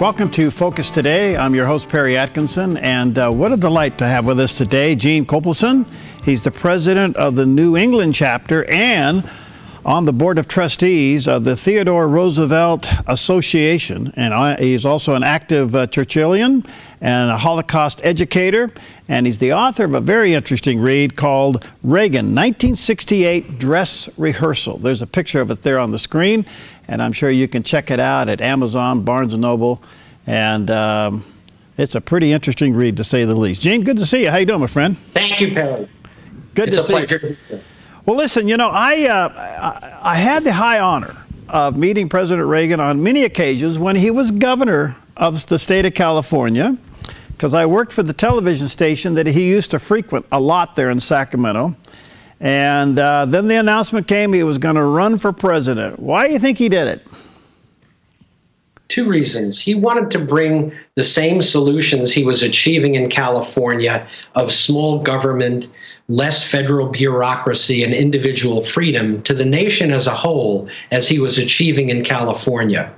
Welcome to Focus Today. I'm your host, Perry Atkinson, and what a delight to have with us today GeneKopelson. He's the president of the New England chapter and on the board of trustees of the Theodore Roosevelt Association. And he's also an active Churchillian and a Holocaust educator. And he's the author of a very interesting read called Reagan, 1968 Dress Rehearsal. There's a picture of it there on the screen, and I'm sure you can check it out at Amazon, Barnes & Noble. And it's a pretty interesting read, to say the least. Gene, good to see you. How you doing, my friend? Thank you, Perry. Good to see you. It's a pleasure. Well, listen, you know, I had the high honor of meeting President Reagan on many occasions when he was governor of the state of California, because I worked for the television station that he used to frequent a lot there in Sacramento. And then the announcement came he was going to run for president. Why do you think he did it? Two reasons. He wanted to bring the same solutions he was achieving in California of small government, less federal bureaucracy, and individual freedom to the nation as a whole as he was achieving in California.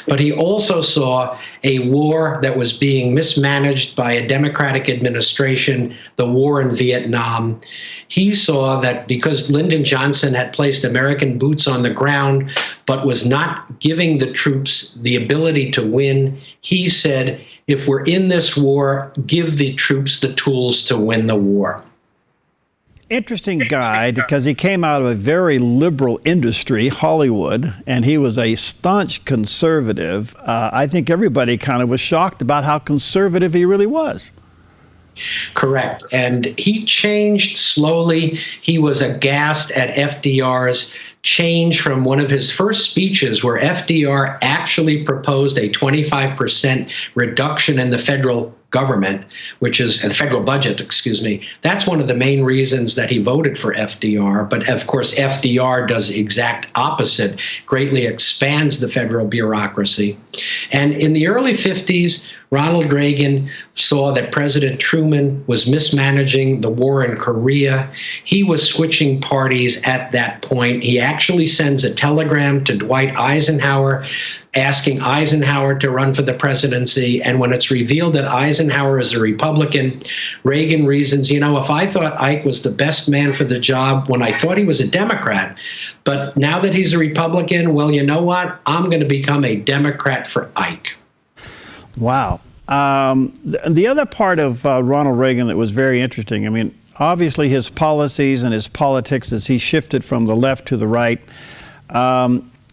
But he also saw a war that was being mismanaged by a Democratic administration, the war in Vietnam. He saw that because Lyndon Johnson had placed American boots on the ground but was not giving the troops the ability to win, he said, if we're in this war, give the troops the tools to win the war. Interesting guy, because he came out of a very liberal industry, Hollywood, and he was a staunch conservative. I think everybody kind of was shocked about how conservative he really was. Correct. And he changed slowly. He was aghast at FDR's change from one of his first speeches where FDR actually proposed a 25% reduction in the federal government, which is the federal budget, excuse me. That's one of the main reasons that he voted for FDR. But of course, FDR does the exact opposite, greatly expands the federal bureaucracy. And in the early 50s, Ronald Reagan saw that President Truman was mismanaging the war in Korea. He was switching parties at that point. He actually sends a telegram to Dwight Eisenhower asking Eisenhower to run for the presidency. And when it's revealed that Eisenhower is a Republican, Reagan reasons, you know, if I thought Ike was the best man for the job when I thought he was a Democrat, but now that he's a Republican, well, you know what? I'm going to become a Democrat for Ike. Wow. The other part of Ronald Reagan that was very interesting, I mean, obviously his policies and his politics as he shifted from the left to the right,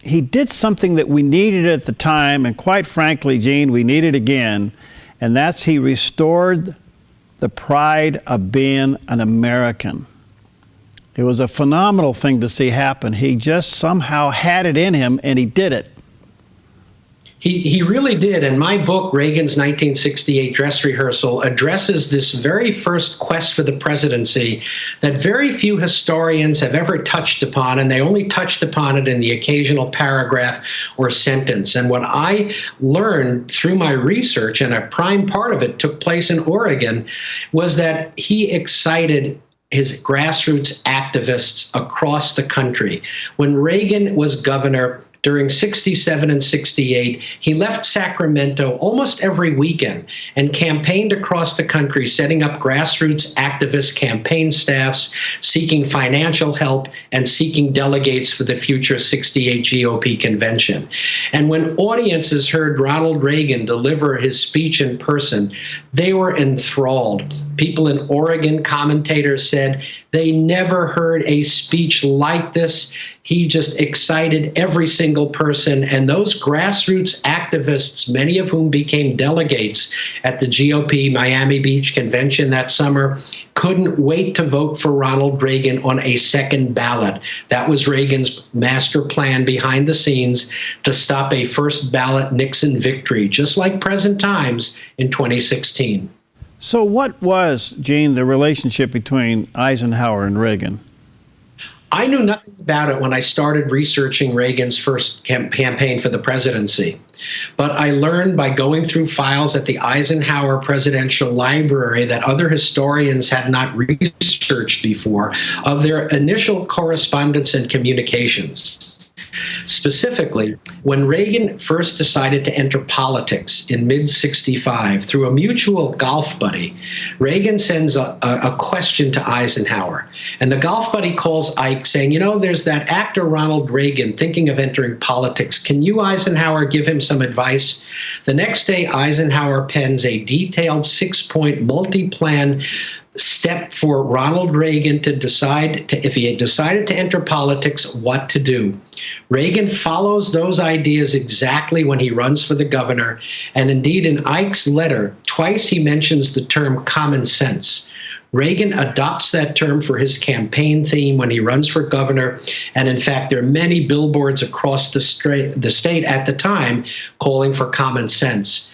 he did something that we needed at the time, and quite frankly, Gene, we need it again, and that's he restored the pride of being an American. It was a phenomenal thing to see happen. He just somehow had it in him, and he did it. He really did. And my book, Reagan's 1968 Dress Rehearsal, addresses this very first quest for the presidency that very few historians have ever touched upon, and they only touched upon it in the occasional paragraph or sentence. And what I learned through my research, and a prime part of it took place in Oregon, was that he excited his grassroots activists across the country. When Reagan was governor, during 67 and 68, he left Sacramento almost every weekend and campaigned across the country, setting up grassroots activist campaign staffs, seeking financial help, and seeking delegates for the future 68 GOP convention. And when audiences heard Ronald Reagan deliver his speech in person, they were enthralled. People in Oregon, commentators said, they never heard a speech like this. He just excited every single person. And those grassroots activists, many of whom became delegates at the GOP Miami Beach convention that summer, couldn't wait to vote for Ronald Reagan on a second ballot. That was Reagan's master plan behind the scenes to stop a first ballot Nixon victory, just like present times in 2016. So what was, Gene, the relationship between Eisenhower and Reagan? I knew nothing about it when I started researching Reagan's first campaign for the presidency. But I learned by going through files at the Eisenhower Presidential Library that other historians had not researched before of their initial correspondence and communications. Specifically, when Reagan first decided to enter politics in mid-65 through a mutual golf buddy, Reagan sends a question to Eisenhower. And the golf buddy calls Ike saying, there's that actor Ronald Reagan thinking of entering politics. Can you, Eisenhower, give him some advice? The next day, Eisenhower pens a detailed 6-point multi-plan step for Ronald Reagan to decide, if he had decided to enter politics, what to do. Reagan follows those ideas exactly when he runs for the governor, and indeed in Ike's letter, twice he mentions the term common sense. Reagan adopts that term for his campaign theme when he runs for governor, and in fact, there are many billboards across the state at the time calling for common sense.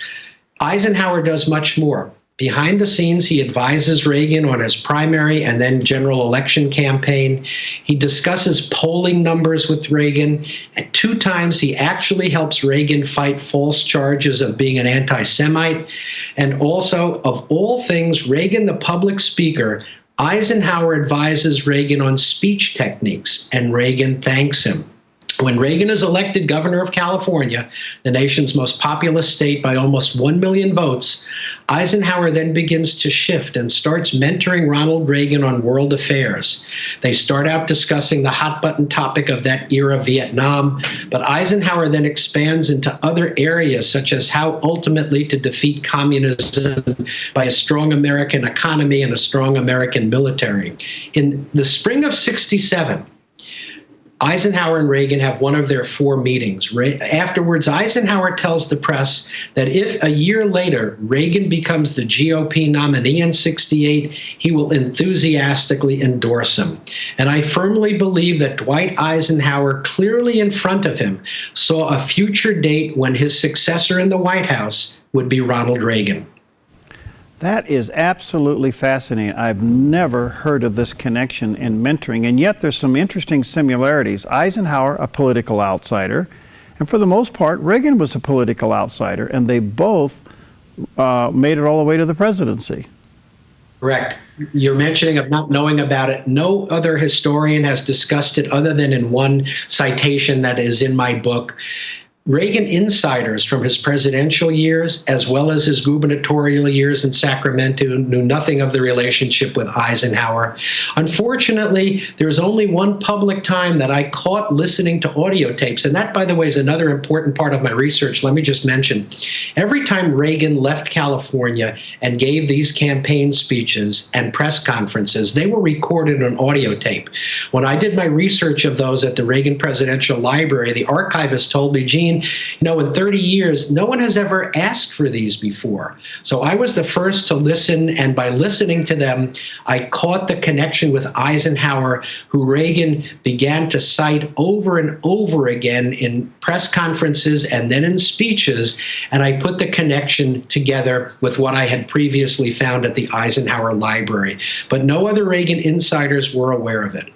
Eisenhower does much more. Behind the scenes, he advises Reagan on his primary and then general election campaign. He discusses polling numbers with Reagan. And 2 times, he actually helps Reagan fight false charges of being an anti-Semite. And also, of all things, Reagan, the public speaker, Eisenhower advises Reagan on speech techniques, and Reagan thanks him. When Reagan is elected governor of California, the nation's most populous state by almost 1 million votes, Eisenhower then begins to shift and starts mentoring Ronald Reagan on world affairs. They start out discussing the hot-button topic of that era, Vietnam, but Eisenhower then expands into other areas, such as how ultimately to defeat communism by a strong American economy and a strong American military. In the spring of '67, Eisenhower and Reagan have one of their 4 meetings. Afterwards, Eisenhower tells the press that if a year later Reagan becomes the GOP nominee in '68, he will enthusiastically endorse him. And I firmly believe that Dwight Eisenhower, clearly in front of him, saw a future date when his successor in the White House would be Ronald Reagan. That is absolutely fascinating. I've never heard of this connection in mentoring, and yet there's some interesting similarities. Eisenhower, a political outsider, and for the most part, Reagan was a political outsider, and they both made it all the way to the presidency. Correct. You're mentioning of not knowing about it. No other historian has discussed it other than in one citation that is in my book. Reagan insiders from his presidential years, as well as his gubernatorial years in Sacramento, knew nothing of the relationship with Eisenhower. Unfortunately, there's only one public time that I caught listening to audio tapes, and that, by the way, is another important part of my research. Let me just mention, every time Reagan left California and gave these campaign speeches and press conferences, they were recorded on audio tape. When I did my research of those at the Reagan Presidential Library, the archivist told me, Gene, in 30 years, no one has ever asked for these before. So I was the first to listen, and by listening to them, I caught the connection with Eisenhower, who Reagan began to cite over and over again in press conferences and then in speeches, and I put the connection together with what I had previously found at the Eisenhower Library. But no other Reagan insiders were aware of it.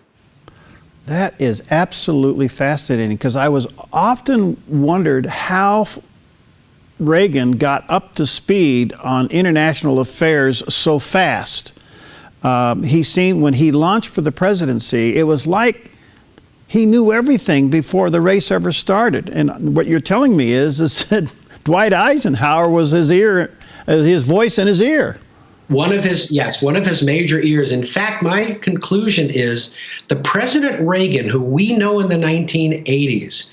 That is absolutely fascinating, because I was often wondered how Reagan got up to speed on international affairs so fast. He seemed, when he launched for the presidency, it was like he knew everything before the race ever started. And what you're telling me is that Dwight Eisenhower was his ear, his voice in his ear. One of his major ears. In fact, my conclusion is the President Reagan, who we know in the 1980s,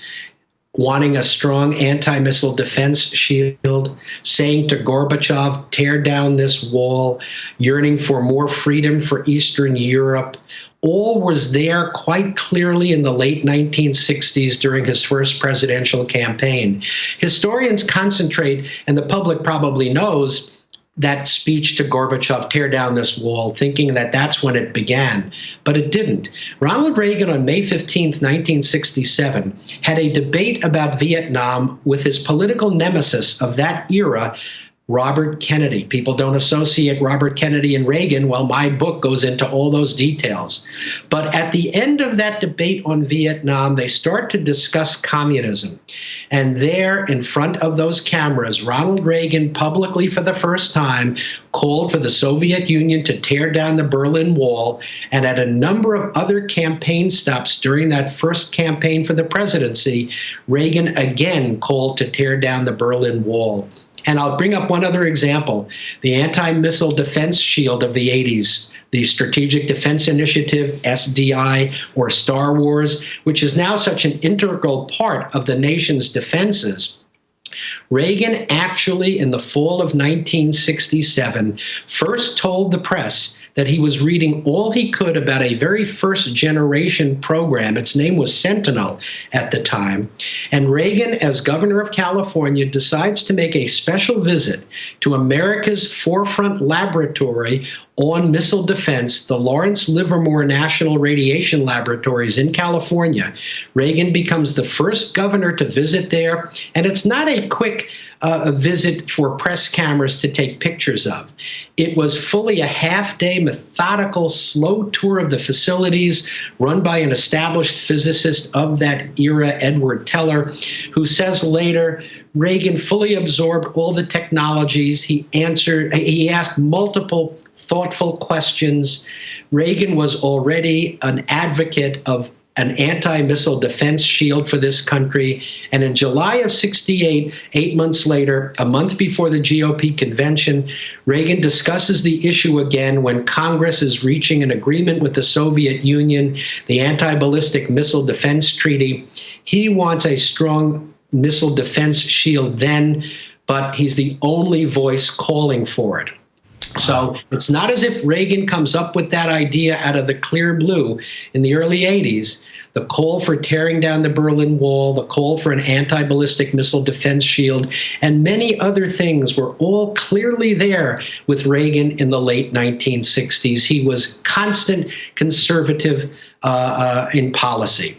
wanting a strong anti-missile defense shield, saying to Gorbachev, tear down this wall, yearning for more freedom for Eastern Europe, all was there quite clearly in the late 1960s during his first presidential campaign. Historians concentrate, and the public probably knows, that speech to Gorbachev, tear down this wall, thinking that that's when it began. But it didn't. Ronald Reagan on May 15th, 1967, had a debate about Vietnam with his political nemesis of that era, Robert Kennedy. People don't associate Robert Kennedy and Reagan. Well, my book goes into all those details. But at the end of that debate on Vietnam, they start to discuss communism. And there, in front of those cameras, Ronald Reagan publicly for the first time called for the Soviet Union to tear down the Berlin Wall. And at a number of other campaign stops during that first campaign for the presidency, Reagan again called to tear down the Berlin Wall. And I'll bring up one other example, the anti-missile defense shield of the 80s, the Strategic Defense Initiative, SDI, or Star Wars, which is now such an integral part of the nation's defenses. Reagan actually, in the fall of 1967, first told the press that he was reading all he could about a very first generation program. Its name was Sentinel at the time. And Reagan, as governor of California, decides to make a special visit to America's forefront laboratory on missile defense, the Lawrence Livermore National Radiation Laboratories in California. Reagan becomes the first governor to visit there, and it's not a quick visit for press cameras to take pictures of. It was fully a half-day methodical, slow tour of the facilities run by an established physicist of that era, Edward Teller, who says later, Reagan fully absorbed all the technologies. He asked multiple thoughtful questions. Reagan was already an advocate of an anti-missile defense shield for this country. And in July of '68, 8 months later, a month before the GOP convention, Reagan discusses the issue again when Congress is reaching an agreement with the Soviet Union, the Anti-Ballistic Missile Defense Treaty. He wants a strong missile defense shield then, but he's the only voice calling for it. So it's not as if Reagan comes up with that idea out of the clear blue in the early 80s. The call for tearing down the Berlin Wall, the call for an anti-ballistic missile defense shield, and many other things were all clearly there with Reagan in the late 1960s. He was constant conservative in policy.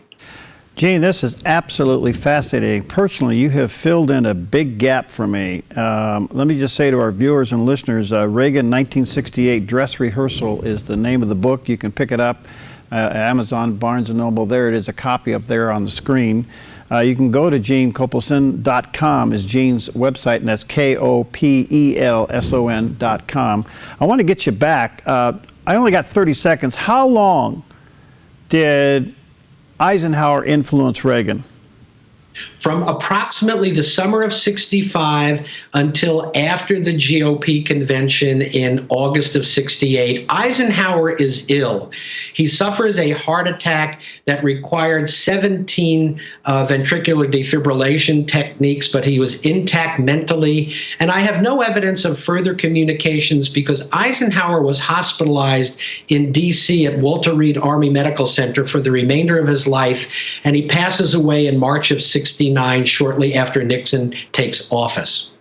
Gene, this is absolutely fascinating. Personally, you have filled in a big gap for me. Let me just say to our viewers and listeners, Reagan 1968 Dress Rehearsal is the name of the book. You can pick it up Amazon, Barnes & Noble. There it is, a copy up there on the screen. You can go to GeneKopelson.com is Gene's website, and that's KOPELSON.com. I want to get you back. I only got 30 seconds. How long did Eisenhower influence Reagan? From approximately the summer of '65 until after the GOP convention in August of '68, Eisenhower is ill. He suffers a heart attack that required 17 ventricular defibrillation techniques, but he was intact mentally. And I have no evidence of further communications because Eisenhower was hospitalized in D.C. at Walter Reed Army Medical Center for the remainder of his life, and he passes away in March of '69, shortly after Nixon takes office.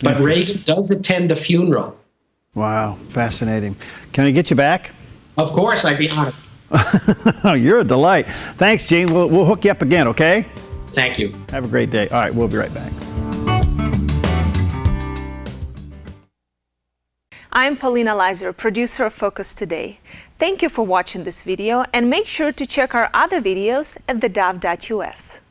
But Reagan does attend the funeral. Wow, fascinating. Can I get you back? Of course, I'd be honored. You're a delight. Thanks, Gene. We'll hook you up again, okay? Thank you. Have a great day. All right, we'll be right back. I'm Paulina Leiser, producer of Focus Today. Thank you for watching this video, and make sure to check our other videos at theDove.us.